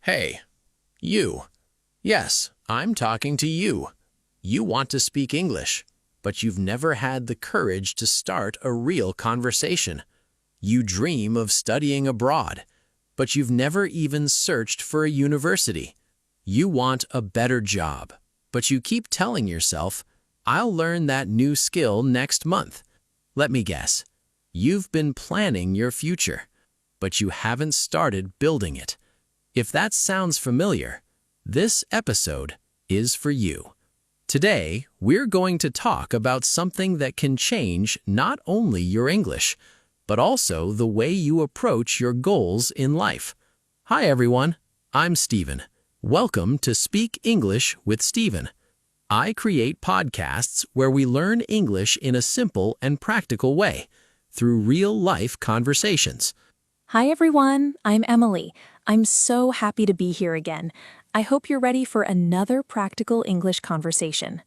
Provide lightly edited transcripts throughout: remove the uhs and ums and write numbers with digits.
Hey, you. Yes, I'm talking to you. You want to speak English, but you've never had the courage to start a real conversation. You dream of studying abroad, but you've never even searched for a university. You want a better job, but you keep telling yourself, I'll learn that new skill next month. Let me guess. You've been planning your future, but you haven't started building it. If that sounds familiar, this episode is for you. Today, we're going to talk about something that can change not only your English, but also the way you approach your goals in life. Hi everyone, I'm Steven. Welcome to Speak English with Steven. I create podcasts where we learn English in a simple and practical way through real-life conversations. Hi everyone, I'm Emily. I'm so happy to be here again. I hope you're ready for another practical English conversation.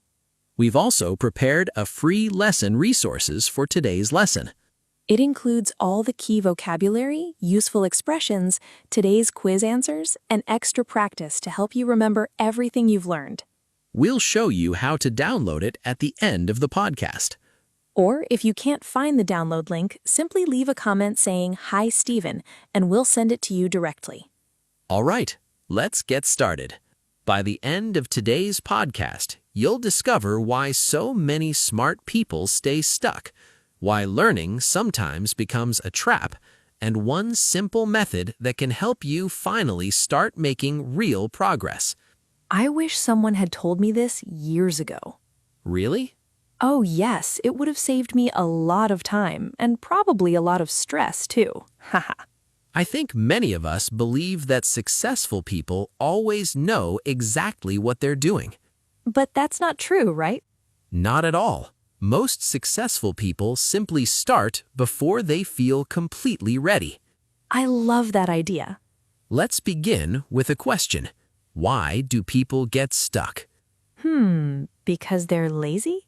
We've also prepared a free lesson resources for today's lesson. It includes all the key vocabulary, useful expressions, today's quiz answers, and extra practice to help you remember everything you've learned. We'll show you how to download it at the end of the podcast. Or if you can't find the download link, simply leave a comment saying, "Hi, Steven," and we'll send it to you directly. All right, let's get started. By the end of today's podcast, you'll discover why so many smart people stay stuck, why learning sometimes becomes a trap, and one simple method that can help you finally start making real progress. I wish someone had told me this years ago. Really? Oh yes, it would have saved me a lot of time, and probably a lot of stress too. Haha. I think many of us believe that successful people always know exactly what they're doing. But that's not true, right? Not at all. Most successful people simply start before they feel completely ready. I love that idea. Let's begin with a question. Why do people get stuck? Because they're lazy?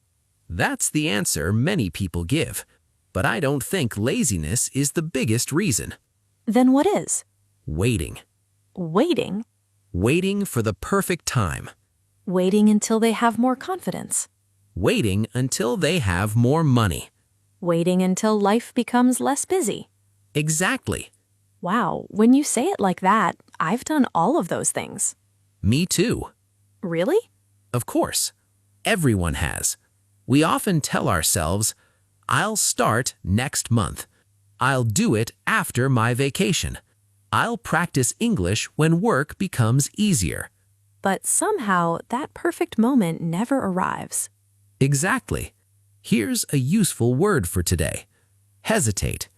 That's the answer many people give. But I don't think laziness is the biggest reason. Then what is? Waiting. Waiting? Waiting for the perfect time. Waiting until they have more confidence. Waiting until they have more money. Waiting until life becomes less busy. Exactly. Wow, when you say it like that, I've done all of those things. Me too. Really? Of course. Everyone has. We often tell ourselves, I'll start next month. I'll do it after my vacation. I'll practice English when work becomes easier. But somehow, that perfect moment never arrives. Exactly. Here's a useful word for today. Hesitate.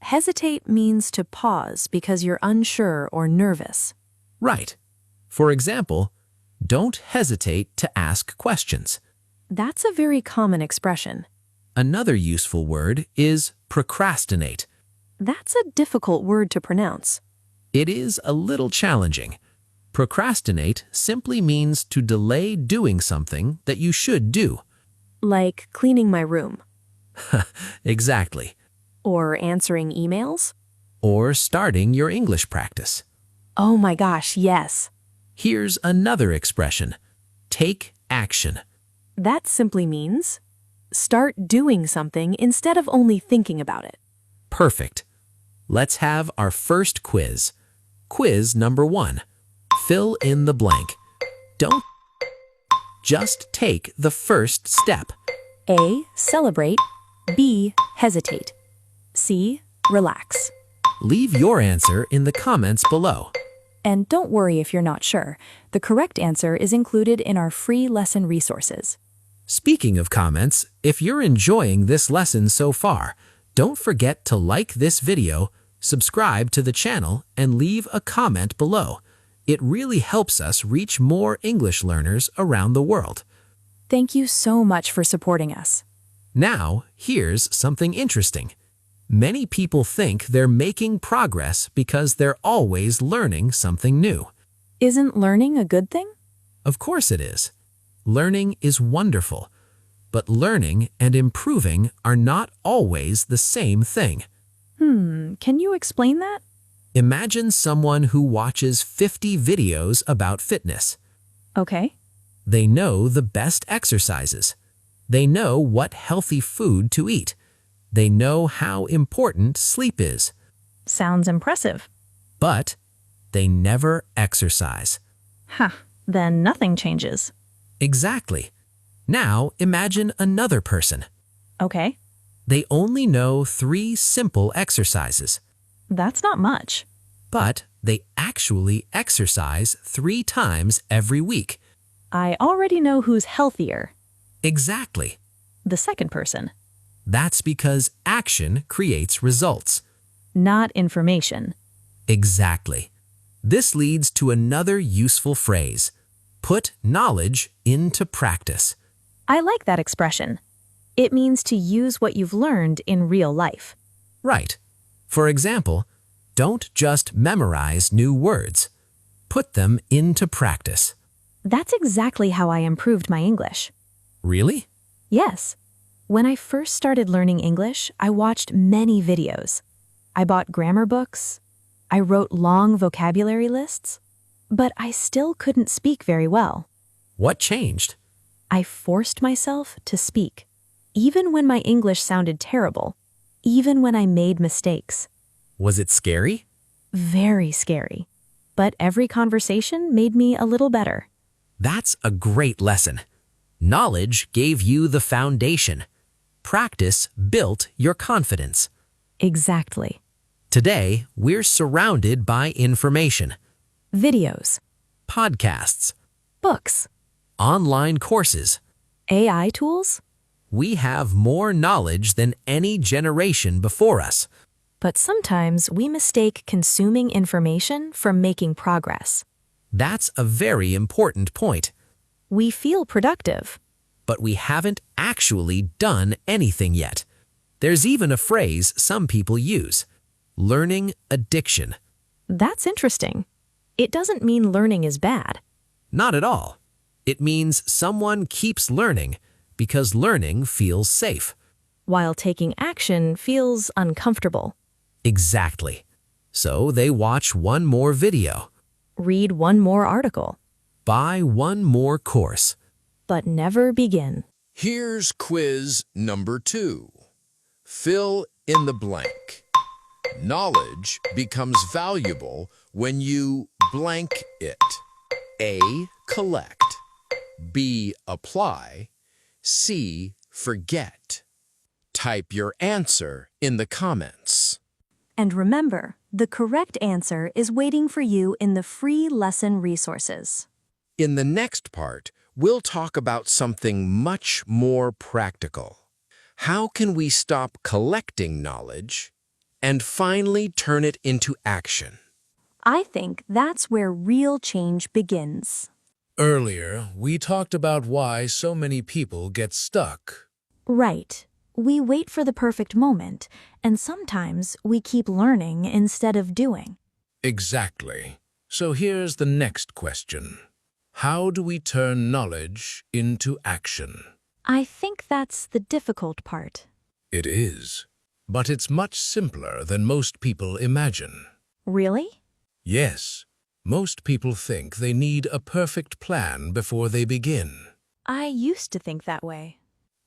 Hesitate means to pause because you're unsure or nervous. Right. For example, don't hesitate to ask questions. That's a very common expression. Another useful word is procrastinate. That's a difficult word to pronounce. It is a little challenging. Procrastinate simply means to delay doing something that you should do. Like cleaning my room. Exactly. Or answering emails. Or starting your English practice. Oh my gosh, yes. Here's another expression. Take action. That simply means start doing something instead of only thinking about it. Perfect. Let's have our first quiz. Quiz number 1. Fill in the blank. Don't just take the first step. A. Celebrate. B. Hesitate. C. Relax. Leave your answer in the comments below. And don't worry if you're not sure. The correct answer is included in our free lesson resources. Speaking of comments, if you're enjoying this lesson so far, don't forget to like this video, subscribe to the channel, and leave a comment below. It really helps us reach more English learners around the world. Thank you so much for supporting us. Now, here's something interesting. Many people think they're making progress because they're always learning something new. Isn't learning a good thing? Of course it is. Learning is wonderful, but learning and improving are not always the same thing. Can you explain that? Imagine someone who watches 50 videos about fitness. Okay. They know the best exercises. They know what healthy food to eat. They know how important sleep is. Sounds impressive. But they never exercise. Then nothing changes. Exactly. Now imagine another person. Okay. They only know 3 simple exercises. That's not much. But they actually exercise 3 times every week. I already know who's healthier. Exactly. The second person. That's because action creates results. Not information. Exactly. This leads to another useful phrase. Put knowledge into practice. I like that expression. It means to use what you've learned in real life. Right. For example, don't just memorize new words. Put them into practice. That's exactly how I improved my English. Really? Yes. When I first started learning English, I watched many videos. I bought grammar books. I wrote long vocabulary lists. But I still couldn't speak very well. What changed? I forced myself to speak, even when my English sounded terrible, even when I made mistakes. Was it scary? Very scary. But every conversation made me a little better. That's a great lesson. Knowledge gave you the foundation. Practice built your confidence. Exactly. Today, we're surrounded by information. Videos, Podcasts, books, online courses. AI tools. We have more knowledge than any generation before us. But sometimes we mistake consuming information from making progress. That's a very important point. We feel productive. But we haven't actually done anything yet. There's even a phrase some people use, learning addiction. That's interesting. It doesn't mean learning is bad. Not at all. It means someone keeps learning because learning feels safe. While taking action feels uncomfortable. Exactly. So they watch one more video, Read one more article, buy one more course. but never begin. Here's quiz number 2. Fill in the blank. Knowledge becomes valuable when you blank it. A. Collect. B. Apply. C. Forget. Type your answer in the comments. And remember, the correct answer is waiting for you in the free lesson resources. In the next part, we'll talk about something much more practical. How can we stop collecting knowledge and finally turn it into action? I think that's where real change begins. Earlier, we talked about why so many people get stuck. Right. We wait for the perfect moment, and sometimes we keep learning instead of doing. Exactly. So here's the next question. How do we turn knowledge into action? I think that's the difficult part. It is. But it's much simpler than most people imagine. Really? Yes, most people think they need a perfect plan before they begin. I used to think that way.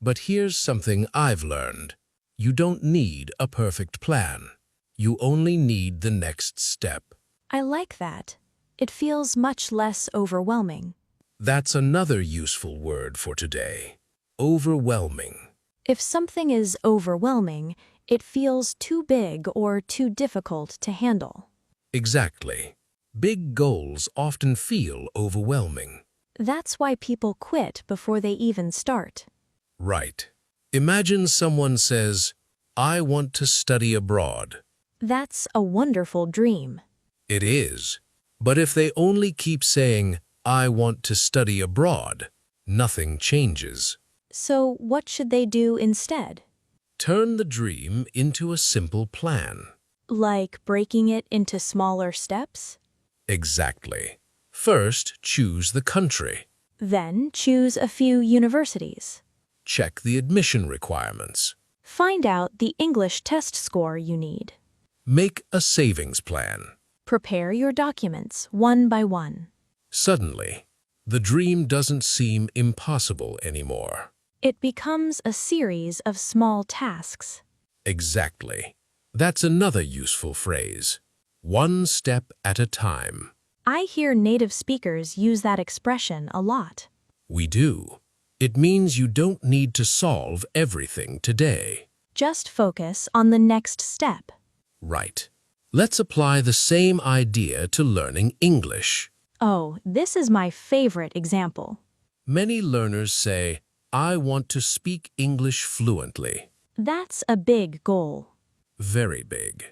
But here's something I've learned. You don't need a perfect plan. You only need the next step. I like that. It feels much less overwhelming. That's another useful word for today. Overwhelming. If something is overwhelming, it feels too big or too difficult to handle. Exactly. Big goals often feel overwhelming. That's why people quit before they even start. Right. Imagine someone says, I want to study abroad. That's a wonderful dream. It is. But if they only keep saying, I want to study abroad, nothing changes. So what should they do instead? Turn the dream into a simple plan. Like breaking it into smaller steps? Exactly. First, choose the country. Then choose a few universities. Check the admission requirements. Find out the English test score you need. Make a savings plan. Prepare your documents one by one. Suddenly, the dream doesn't seem impossible anymore. It becomes a series of small tasks. Exactly. That's another useful phrase. One step at a time. I hear native speakers use that expression a lot. We do. It means you don't need to solve everything today. Just focus on the next step. Right. Let's apply the same idea to learning English. Oh, this is my favorite example. Many learners say, I want to speak English fluently. That's a big goal. Very big.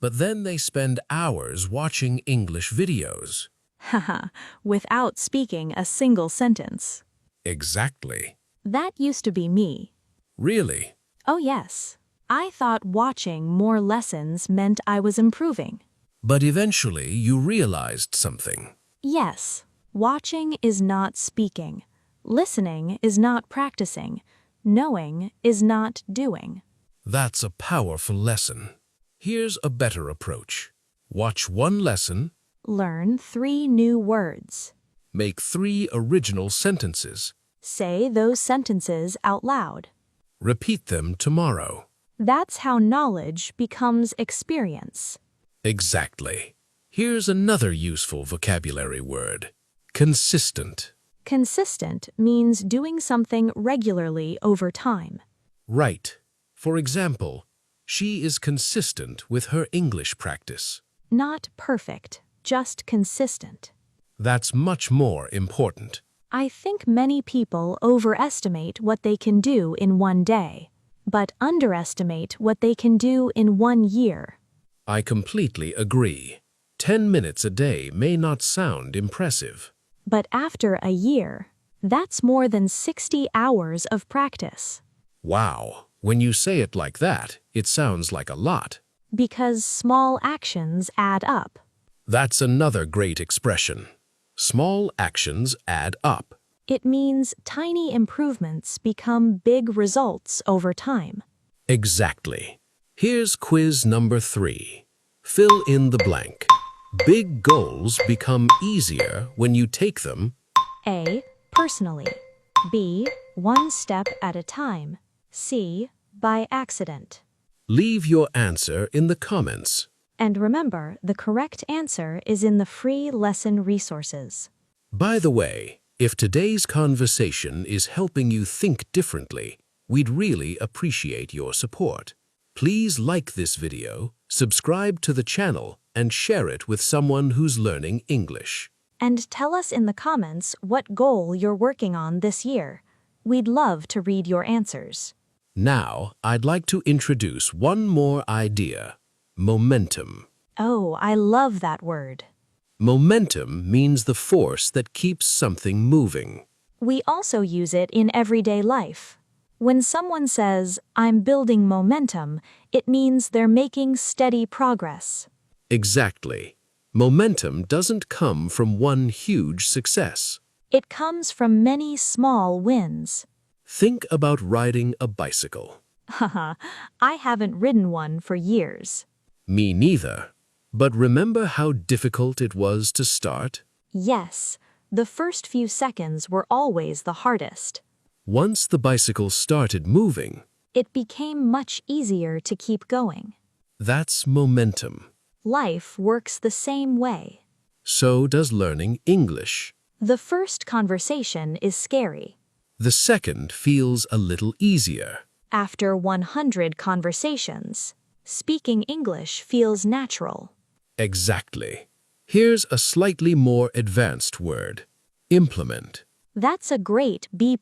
But then they spend hours watching English videos. Haha, without speaking a single sentence. Exactly. That used to be me. Really? Oh yes. I thought watching more lessons meant I was improving. But eventually you realized something. Yes, watching is not speaking. Listening is not practicing. Knowing is not doing. That's a powerful lesson. Here's a better approach. Watch one lesson, Learn 3 new words. make 3 original sentences, Say those sentences out loud. repeat them tomorrow. That's how knowledge becomes experience. Exactly. Here's another useful vocabulary word. Consistent. Consistent means doing something regularly over time. Right. For example, she is consistent with her English practice. Not perfect, just consistent. That's much more important. I think many people overestimate what they can do in one day, but underestimate what they can do in 1 year. I completely agree. 10 minutes a day may not sound impressive. But after a year, that's more than 60 hours of practice. Wow, when you say it like that, it sounds like a lot. Because small actions add up. That's another great expression. Small actions add up. It means tiny improvements become big results over time. Exactly. Here's quiz number 3. Fill in the blank. Big goals become easier when you take them. A. Personally. B. One step at a time. C. By accident. Leave your answer in the comments. And remember, the correct answer is in the free lesson resources. By the way, if today's conversation is helping you think differently, we'd really appreciate your support. Please like this video, subscribe to the channel, and share it with someone who's learning English. And tell us in the comments what goal you're working on this year. We'd love to read your answers. Now, I'd like to introduce one more idea. Momentum. Oh, I love that word. Momentum means the force that keeps something moving. We also use it in everyday life. When someone says, I'm building momentum, it means they're making steady progress. Exactly. Momentum doesn't come from one huge success. It comes from many small wins. Think about riding a bicycle. Haha, I haven't ridden one for years. Me neither. But remember how difficult it was to start? Yes, the first few seconds were always the hardest. Once the bicycle started moving, It became much easier to keep going. that's momentum. Life works the same way. So does learning English. The first conversation is scary. The second feels a little easier. After 100 conversations, speaking English feels natural. Exactly. Here's a slightly more advanced word. Implement. That's a great B+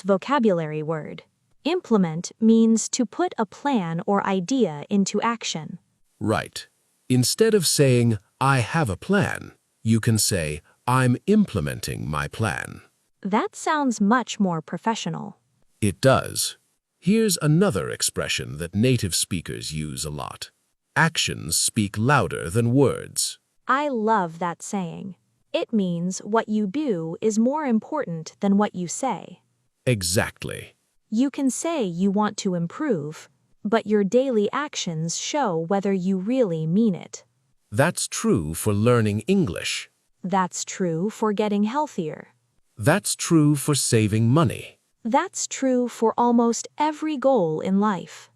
vocabulary word. Implement means to put a plan or idea into action. Right. Instead of saying, I have a plan, you can say, I'm implementing my plan. That sounds much more professional. It does. Here's another expression that native speakers use a lot. Actions speak louder than words. I love that saying. It means what you do is more important than what you say. Exactly. You can say you want to improve, but your daily actions show whether you really mean it. That's true for learning English. That's true for getting healthier. That's true for saving money. That's true for almost every goal in life.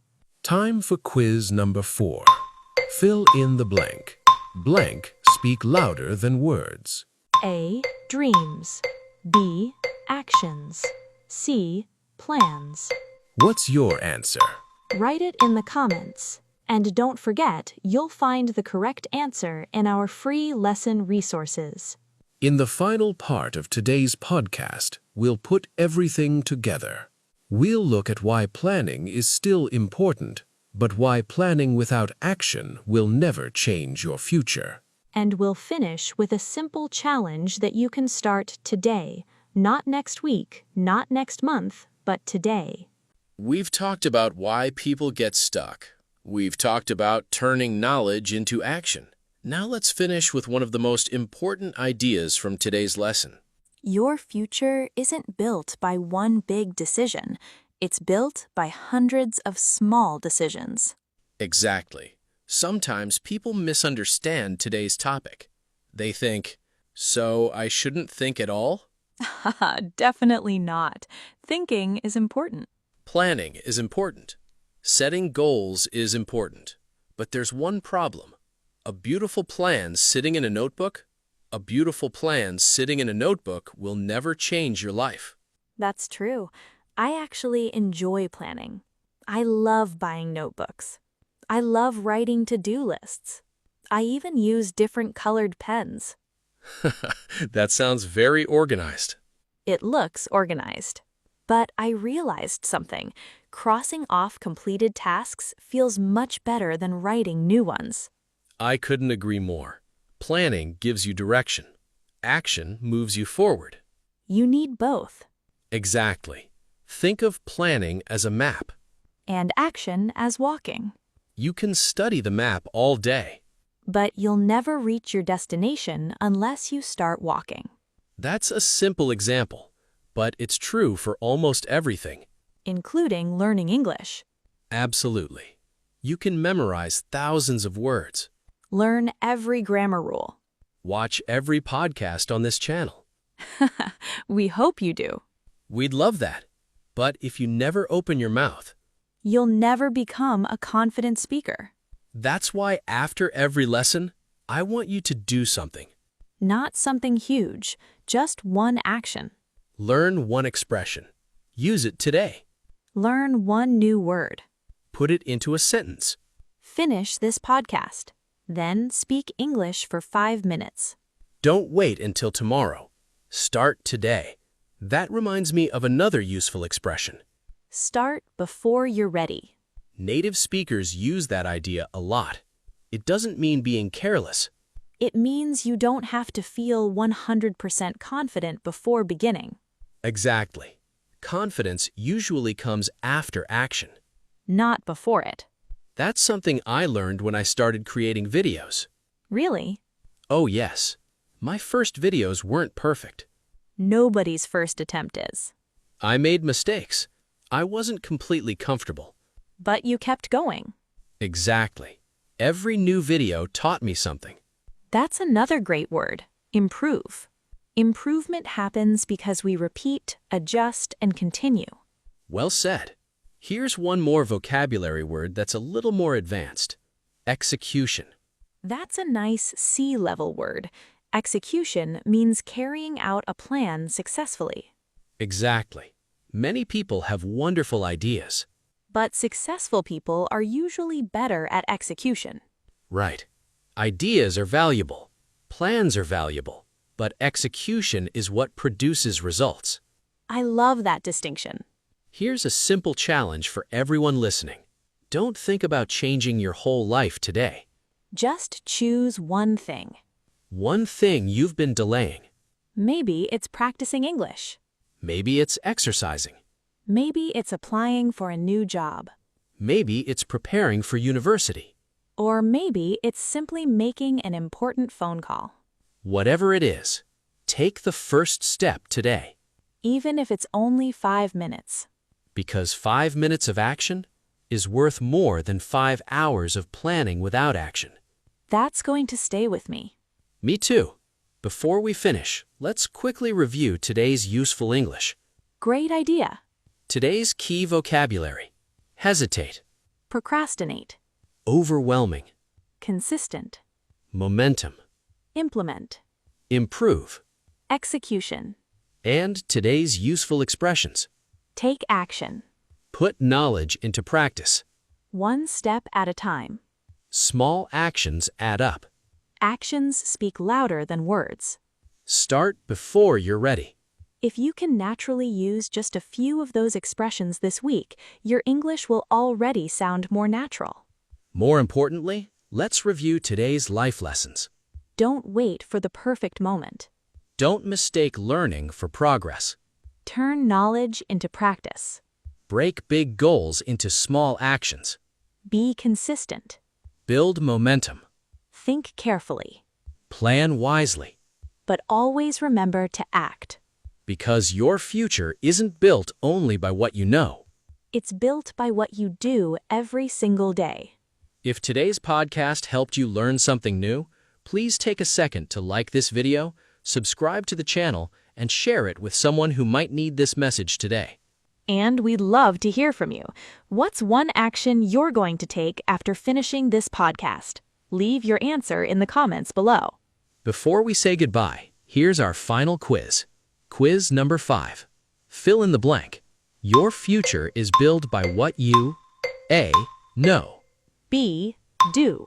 Time for quiz number 4. Fill in the blank. Blank speak louder than words. A. Dreams. B. Actions. C. Plans. What's your answer? Write it in the comments. And don't forget, you'll find the correct answer in our free lesson resources. In the final part of today's podcast, we'll put everything together. We'll look at why planning is still important, but why planning without action will never change your future. And we'll finish with a simple challenge that you can start today, not next week, not next month, but today. We've talked about why people get stuck. We've talked about turning knowledge into action. Now let's finish with one of the most important ideas from today's lesson. Your future isn't built by one big decision. It's built by hundreds of small decisions. Exactly. Sometimes people misunderstand today's topic. They think, so I shouldn't think at all? Definitely not. Thinking is important. Planning is important. Setting goals is important. But there's one problem. A beautiful plan sitting in a notebook? A beautiful plan sitting in a notebook will never change your life. That's true. I actually enjoy planning. I love buying notebooks. I love writing to-do lists. I even use different colored pens. That sounds very organized. It looks organized. But I realized something. Crossing off completed tasks feels much better than writing new ones. I couldn't agree more. Planning gives you direction. Action moves you forward. You need both. Exactly. Think of planning as a map. And action as walking. You can study the map all day. But you'll never reach your destination unless you start walking. That's a simple example, but it's true for almost everything. Including learning English. Absolutely. You can memorize thousands of words. Learn every grammar rule. Watch every podcast on this channel. We hope you do. We'd love that. But if you never open your mouth, You'll never become a confident speaker. that's why after every lesson, I want you to do something. Not something huge, just one action. Learn one expression. Use it today. Learn one new word. Put it into a sentence. Finish this podcast. Then speak English for 5 minutes. Don't wait until tomorrow. Start today. That reminds me of another useful expression. Start before you're ready. Native speakers use that idea a lot. It doesn't mean being careless. It means you don't have to feel 100% confident before beginning. Exactly. Confidence usually comes after action. Not before it. That's something I learned when I started creating videos. Really? Oh yes. My first videos weren't perfect. Nobody's first attempt is. I made mistakes. I wasn't completely comfortable. But you kept going. Exactly. Every new video taught me something. That's another great word. Improve. Improvement happens because we repeat, adjust, and continue. Well said. Here's one more vocabulary word that's a little more advanced. Execution. That's a nice C-level word. Execution means carrying out a plan successfully. Exactly. Many people have wonderful ideas. But successful people are usually better at execution. Right. Ideas are valuable. Plans are valuable. But execution is what produces results. I love that distinction. Here's a simple challenge for everyone listening. Don't think about changing your whole life today. Just choose one thing. One thing you've been delaying. Maybe it's practicing English. Maybe it's exercising. Maybe it's applying for a new job. Maybe it's preparing for university. Or maybe it's simply making an important phone call. Whatever it is, take the first step today. Even if it's only 5 minutes. Because 5 minutes of action is worth more than 5 hours of planning without action. That's going to stay with me. Me too. Before we finish, let's quickly review today's useful English. Great idea. Today's key vocabulary: hesitate, Procrastinate. overwhelming, Consistent. momentum, Implement. improve, Execution. and today's useful expressions: Take action. put knowledge into practice, One step at a time. small actions add up, Actions speak louder than words. start before you're ready. If you can naturally use just a few of those expressions this week, your English will already sound more natural. More importantly, let's review today's life lessons. Don't wait for the perfect moment. Don't mistake learning for progress. Turn knowledge into practice. Break big goals into small actions. Be consistent. Build momentum. Think carefully. Plan wisely. But always remember to act. Because your future isn't built only by what you know. It's built by what you do every single day. If today's podcast helped you learn something new, please take a second to like this video, subscribe to the channel, and share it with someone who might need this message today. And we'd love to hear from you. What's one action you're going to take after finishing this podcast? Leave your answer in the comments below. Before we say goodbye, here's our final quiz. Quiz number 5. Fill in the blank. Your future is built by what you A. Know. B. Do.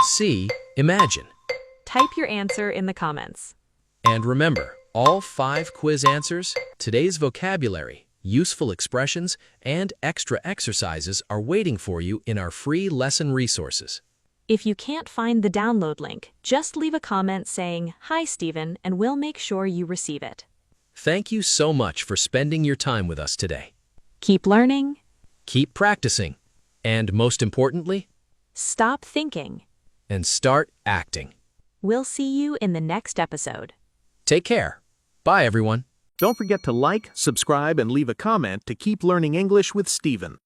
C. Imagine. Type your answer in the comments. And remember, all 5 quiz answers, today's vocabulary, useful expressions, and extra exercises are waiting for you in our free lesson resources. If you can't find the download link, just leave a comment saying, "Hi, Stephen," and we'll make sure you receive it. Thank you so much for spending your time with us today. Keep learning. Keep practicing. And most importantly, Stop thinking. and start acting. We'll see you in the next episode. Take care. Bye, everyone. Don't forget to like, subscribe, and leave a comment to keep learning English with Stephen.